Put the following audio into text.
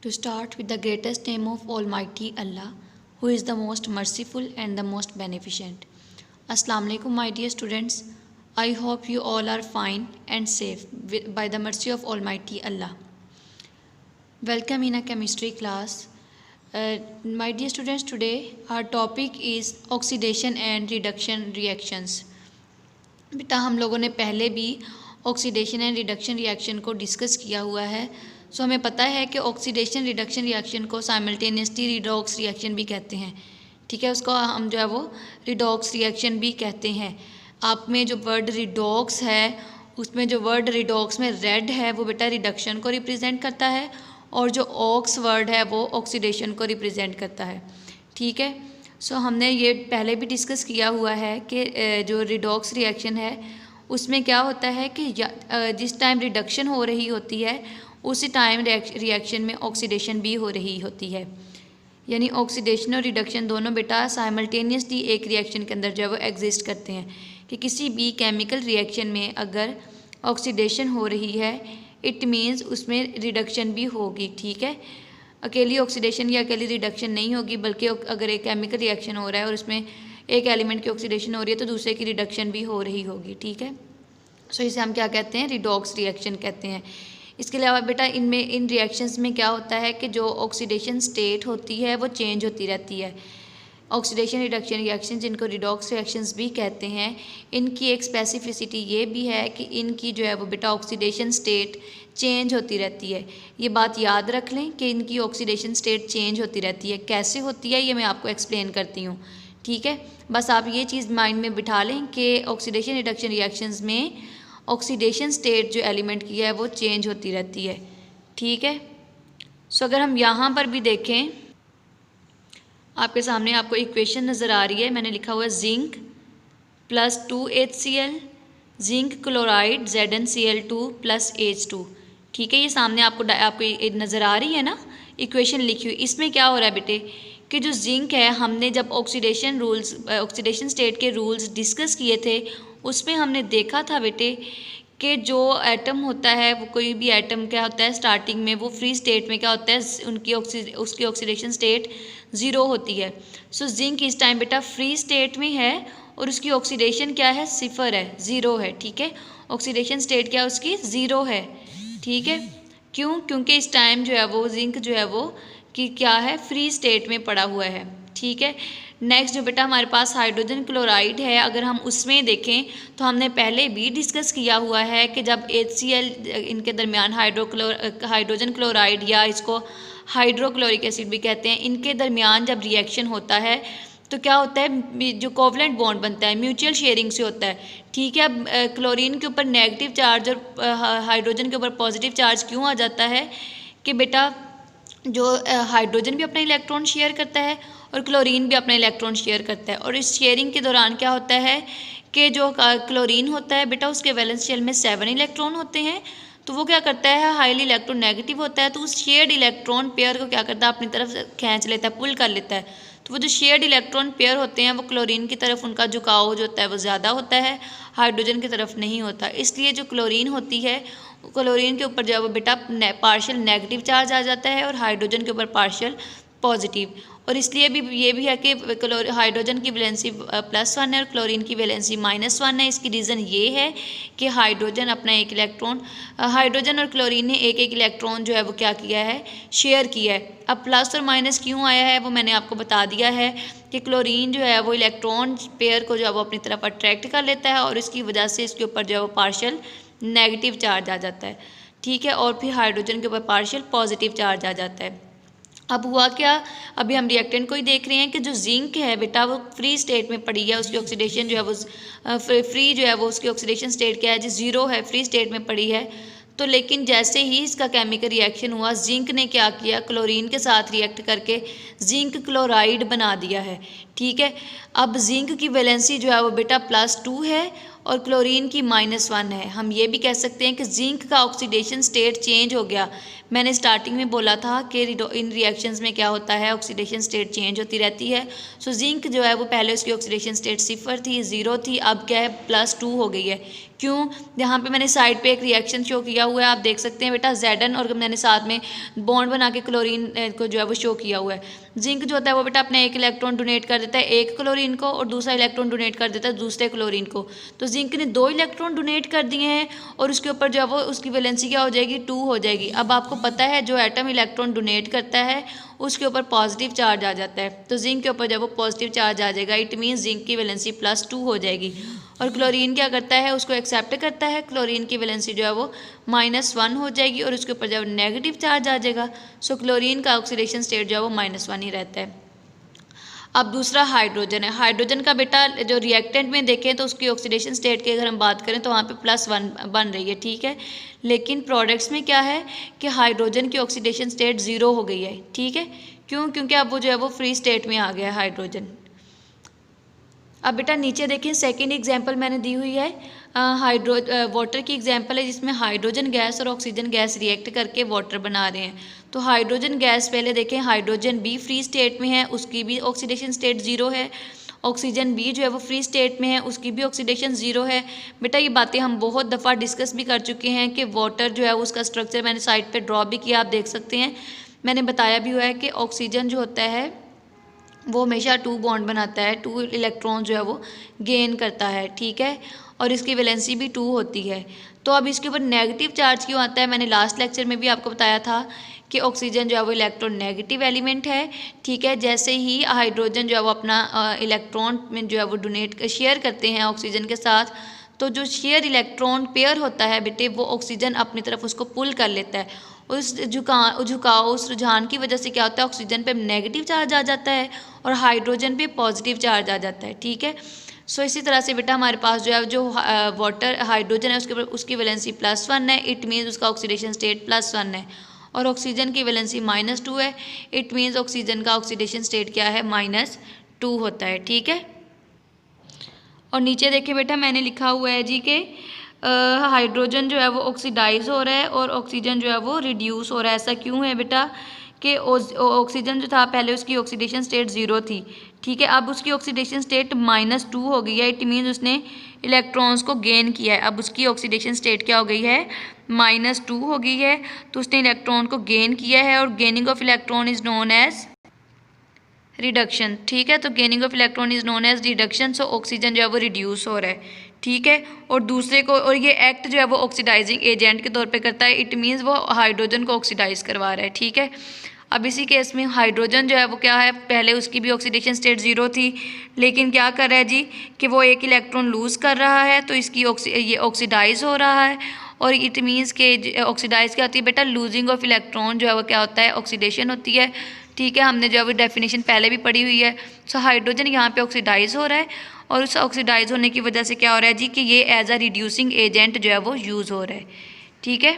To start with the greatest name of Almighty Allah, who is the most merciful and the most beneficent. Assalamu alaikum, my dear students. I hope you all are fine and safe by the mercy of Almighty Allah. Welcome in a chemistry class. My dear students, today our topic is oxidation and reduction reactions. बेटा हम लोगों ने पहले भी oxidation and reduction reaction को discuss किया हुआ है। सो हमें पता है कि ऑक्सीडेशन रिडक्शन रिएक्शन को साइमल्टेनियसली रिडॉक्स रिएक्शन भी कहते हैं। ठीक है, उसको हम जो है वो रिडॉक्स रिएक्शन भी कहते हैं। आप में जो वर्ड रिडॉक्स है उसमें जो वर्ड रिडॉक्स में रेड है वो बेटा रिडक्शन को रिप्रेजेंट करता है और जो ऑक्स वर्ड है वो ऑक्सीडेशन को रिप्रेजेंट करता है। ठीक है, सो हमने ये पहले भी डिस्कस किया हुआ है कि जो रिडॉक्स रिएक्शन है उसमें क्या होता है कि जिस टाइम रिडक्शन हो रही होती है उसी टाइम रिएक्शन में ऑक्सीडेशन भी हो रही होती है। यानी ऑक्सीडेशन और रिडक्शन दोनों बेटा साइमल्टेनियसली एक रिएक्शन के अंदर जो है वो एग्जिस्ट करते हैं कि किसी भी केमिकल रिएक्शन में अगर ऑक्सीडेशन हो रही है इट मीन्स उसमें रिडक्शन भी होगी। ठीक है, अकेली ऑक्सीडेशन या अकेली रिडक्शन नहीं होगी, बल्कि अगर एक केमिकल रिएक्शन हो रहा है और उसमें एक एलिमेंट की ऑक्सीडेशन हो रही है तो दूसरे की रिडक्शन भी हो रही होगी। ठीक है, सो इसे हम क्या कहते हैं, रिडॉक्स रिएक्शन कहते हैं। इसके अलावा बेटा इन रिएक्शंस में क्या होता है कि जो ऑक्सीडेशन स्टेट होती है वो चेंज होती रहती है। ऑक्सीडेशन रिडक्शन रिएक्शन जिनको रिडॉक्स रिएक्शंस भी कहते हैं, इनकी एक स्पेसिफिसिटी ये भी है कि इनकी जो है वो बेटा ऑक्सीडेशन स्टेट चेंज होती रहती है। ये बात याद रख लें कि इनकी ऑक्सीडेशन स्टेट चेंज होती रहती है। कैसे होती है ये मैं आपको एक्सप्लेन करती हूँ। ठीक है, बस आप ये चीज़ माइंड में बिठा लें कि ऑक्सीडेशन रिडक्शन रिएक्शंस में ऑक्सीडेशन स्टेट जो एलिमेंट की है वो चेंज होती रहती है। ठीक है, सो अगर हम यहाँ पर भी देखें, आपके सामने आपको इक्वेशन नज़र आ रही है। मैंने लिखा हुआ है zinc plus 2HCl, zinc chloride ZnCl2 plus H2। ठीक है, ये सामने आपको नज़र आ रही है ना इक्वेशन लिखी हुई। इसमें क्या हो रहा है बेटे कि जो जिंक है हमने जब ऑक्सीडेशन स्टेट के रूल्स डिस्कस किए थे उसमें हमने देखा था बेटे कि जो एटम होता है वो कोई भी एटम क्या होता है स्टार्टिंग में वो फ्री स्टेट में क्या होता है उसकी ऑक्सीडेशन स्टेट ज़ीरो होती है। सो जिंक इस टाइम बेटा फ्री स्टेट में है और उसकी ऑक्सीडेशन क्या है, सिफर है, ज़ीरो है। ठीक है, ऑक्सीडेशन स्टेट क्या है उसकी, ज़ीरो है। ठीक है, क्यों, क्योंकि इस टाइम जो है वो जिंक जो है वो कि क्या है, फ्री स्टेट में पड़ा हुआ है। ठीक है, नेक्स्ट जो बेटा हमारे पास हाइड्रोजन क्लोराइड है, अगर हम उसमें देखें तो हमने पहले भी डिस्कस किया हुआ है कि जब HCl इनके दरमियान हाइड्रोजन क्लोराइड या इसको हाइड्रोक्लोरिक एसिड भी कहते हैं, इनके दरमियान जब रिएक्शन होता है तो क्या होता है, जो कोवलेंट बॉन्ड बनता है म्यूचुअल शेयरिंग से होता है। ठीक है, अब क्लोरीन के ऊपर नेगेटिव चार्ज और हाइड्रोजन के ऊपर पॉजिटिव चार्ज क्यों आ जाता है कि बेटा जो हाइड्रोजन भी अपना इलेक्ट्रॉन शेयर करता है और क्लोरीन भी अपना इलेक्ट्रॉन शेयर करता है। और इस शेयरिंग के दौरान क्या होता है कि जो क्लोरीन होता है बेटा उसके वैलेंस शेल में 7 इलेक्ट्रॉन होते हैं, तो वो क्या करता है, हाईली इलेक्ट्रोनेगेटिव होता है, तो उस शेयर्ड इलेक्ट्रॉन पेयर को क्या करता है, अपनी तरफ खींच लेता है, पुल कर लेता है। तो वो जो शेयर्ड इलेक्ट्रॉन पेयर होते हैं वो क्लोरीन की तरफ उनका झुकाव जो होता है वो ज़्यादा होता है, हाइड्रोजन की तरफ नहीं होता। इसलिए जो क्लोरीन होती है क्लोरीन के ऊपर जो है वो बेटा पार्शियल नेगेटिव चार्ज आ जाता है और हाइड्रोजन के ऊपर पार्शियल पॉजिटिव। और इसलिए भी ये भी है कि हाइड्रोजन की वैलेंसी +1 है और क्लोरीन की वैलेंसी -1 है। इसकी रीज़न ये है कि हाइड्रोजन अपना एक इलेक्ट्रॉन, हाइड्रोजन और क्लोरीन ने एक एक इलेक्ट्रॉन जो है वो क्या किया है, शेयर किया है। अब प्लस और माइनस क्यों आया है वो मैंने आपको बता दिया है कि क्लोरीन जो है वो इलेक्ट्रॉन पेयर को जो है वो अपनी तरफ अट्रैक्ट कर लेता है और इसकी वजह से इसके ऊपर जो है वो पार्शियल नेगेटिव चार्ज आ जाता है। ठीक है, और फिर हाइड्रोजन के ऊपर पार्शियल पॉजिटिव चार्ज आ जाता है। अब हुआ क्या, अभी हम रिएक्टेंट को ही देख रहे हैं कि जो जिंक है बेटा वो फ्री स्टेट में पड़ी है, उसकी ऑक्सीडेशन जो है वो फ्री जो है वो उसकी ऑक्सीडेशन स्टेट क्या है जी, ज़ीरो है, फ्री स्टेट में पड़ी है। तो लेकिन जैसे ही इसका केमिकल रिएक्शन हुआ जिंक ने क्या किया, क्लोरीन के साथ रिएक्ट करके जिंक क्लोराइड बना दिया है। ठीक है, अब जिंक की वैलेंसी जो है वो बेटा +2 है और क्लोरीन की -1 है। हम ये भी कह सकते हैं कि जिंक का ऑक्सीडेशन स्टेट चेंज हो गया। मैंने स्टार्टिंग में बोला था कि इन रिएक्शंस में क्या होता है, ऑक्सीडेशन स्टेट चेंज होती रहती है। सो जिंक जो है वो पहले उसकी ऑक्सीडेशन स्टेट 0 थी, 0 थी, अब क्या है +2 हो गई है। क्यों, यहाँ पे मैंने साइड पे एक रिएक्शन शो किया हुआ है, आप देख सकते हैं बेटा Zn, और मैंने साथ में बॉन्ड बना के क्लोरीन को जो है वो शो किया हुआ है। जिंक जो होता है वो बेटा अपने एक इलेक्ट्रॉन डोनेट कर देता है एक क्लोरीन को और दूसरा इलेक्ट्रॉन डोनेट कर देता है दूसरे क्लोरीन को। तो जिंक ने 2 इलेक्ट्रॉन डोनेट कर दिए हैं और उसके ऊपर जो है वो उसकी वैलेंसी क्या हो जाएगी, 2 हो जाएगी। अब आपको पता है जो एटम इलेक्ट्रॉन डोनेट करता है उसके ऊपर पॉजिटिव चार्ज आ जाता है, तो जिंक के ऊपर जब वो पॉजिटिव चार्ज आ जाएगा इट मीन्स जिंक की वैलेंसी +2 हो जाएगी। और क्लोरीन क्या करता है, उसको एक्सेप्ट करता है, क्लोरीन की वैलेंसी जो है वो -1 हो जाएगी और उसके ऊपर जब नेगेटिव चार्ज आ जाएगा सो क्लोरीन का ऑक्सीडेशन स्टेट जो है वो -1 ही रहता है। अब दूसरा हाइड्रोजन है। हाइड्रोजन का बेटा जो रिएक्टेंट में देखें तो उसकी ऑक्सीडेशन स्टेट की अगर हम बात करें तो वहाँ पे +1 बन रही है, ठीक है। लेकिन प्रोडक्ट्स में क्या है कि हाइड्रोजन की ऑक्सीडेशन स्टेट 0 हो गई है, ठीक है। क्यों, क्योंकि अब वो जो है वो फ्री स्टेट में आ गया है हाइड्रोजन। अब बेटा नीचे देखें सेकेंड एग्जाम्पल मैंने दी हुई है वाटर की एग्जाम्पल है जिसमें हाइड्रोजन गैस और ऑक्सीजन गैस रिएक्ट करके वाटर बना रहे हैं। तो हाइड्रोजन गैस पहले देखें, हाइड्रोजन भी फ्री स्टेट में है, उसकी भी ऑक्सीडेशन स्टेट 0 है। ऑक्सीजन भी जो है वो फ्री स्टेट में है, उसकी भी ऑक्सीडेशन 0 है। बेटा ये बातें हम बहुत दफ़ा डिस्कस भी कर चुके हैं कि वाटर जो है उसका स्ट्रक्चर मैंने साइड पर ड्रॉ भी किया, आप देख सकते हैं। मैंने बताया भी हुआ है कि ऑक्सीजन जो होता है वो हमेशा 2 बॉन्ड बनाता है, 2 इलेक्ट्रॉन जो है वो गेन करता है, ठीक है। और इसकी वैलेंसी भी 2 होती है। तो अब इसके ऊपर नेगेटिव चार्ज क्यों आता है, मैंने लास्ट लेक्चर में भी आपको बताया था कि ऑक्सीजन जो है वो इलेक्ट्रॉन नेगेटिव एलिमेंट है, ठीक है। जैसे ही हाइड्रोजन जो है वो अपना इलेक्ट्रॉन में जो है वो डोनेट शेयर करते हैं ऑक्सीजन के साथ, तो जो शेयर इलेक्ट्रॉन पेयर होता है बेटे वो ऑक्सीजन अपनी तरफ उसको पुल कर लेता है। उस झुकाव उस रुझान की वजह से क्या होता है, ऑक्सीजन पे नेगेटिव चार्ज आ जाता है और हाइड्रोजन पे पॉजिटिव चार्ज आ जाता है, ठीक है। सो इसी तरह से बेटा हमारे पास जो है जो वाटर हाइड्रोजन है उसकी वैलेंसी +1 है, इट मीन्स उसका ऑक्सीडेशन स्टेट +1 है। और ऑक्सीजन की वैलेंसी -2 है, इट मीन्स ऑक्सीजन का ऑक्सीडेशन स्टेट क्या है, -2 होता है, ठीक है। और नीचे देखिए बेटा मैंने लिखा हुआ है जी कि हाइड्रोजन जो है वो ऑक्सीडाइज हो रहा है और ऑक्सीजन जो है वो रिड्यूस हो रहा है। ऐसा क्यों है बेटा कि ऑक्सीजन जो था पहले उसकी ऑक्सीडेशन स्टेट 0 थी, ठीक है। अब उसकी ऑक्सीडेशन स्टेट -2 हो गई है, इट मीन्स उसने इलेक्ट्रॉन्स को गेन किया है। अब उसकी ऑक्सीडेशन स्टेट क्या हो गई है, -2 हो गई है, तो उसने इलेक्ट्रॉन को गेन किया है और gaining of electron is known as reduction, ठीक है। तो gaining of electron is known as reduction, so oxygen जो है वो रिड्यूस हो रहा है, ठीक है। और दूसरे को, और ये एक्ट जो है वो ऑक्सीडाइजिंग एजेंट के तौर पे करता है, इट मीन्स वो हाइड्रोजन को ऑक्सीडाइज करवा रहा है, ठीक है। अब इसी केस में हाइड्रोजन जो है वो क्या है, पहले उसकी भी ऑक्सीडेशन स्टेट 0 थी, लेकिन क्या कर रहा है जी कि वो एक इलेक्ट्रॉन लूज़ कर रहा है, तो इसकी ये ऑक्सीडाइज हो रहा है। और इट मीन्स के ऑक्सीडाइज क्या होती है बेटा, लूजिंग ऑफ इलेक्ट्रॉन जो है वो क्या होता है, ऑक्सीडेशन होती है, ठीक है। हमने जो है वो डेफिनेशन पहले भी पढ़ी हुई है। सो हाइड्रोजन यहाँ पे ऑक्सीडाइज हो रहा है और उस ऑक्सीडाइज होने की वजह से क्या हो रहा है जी कि ये एज अ रिड्यूसिंग एजेंट जो है वो यूज़ हो रहा है, ठीक है।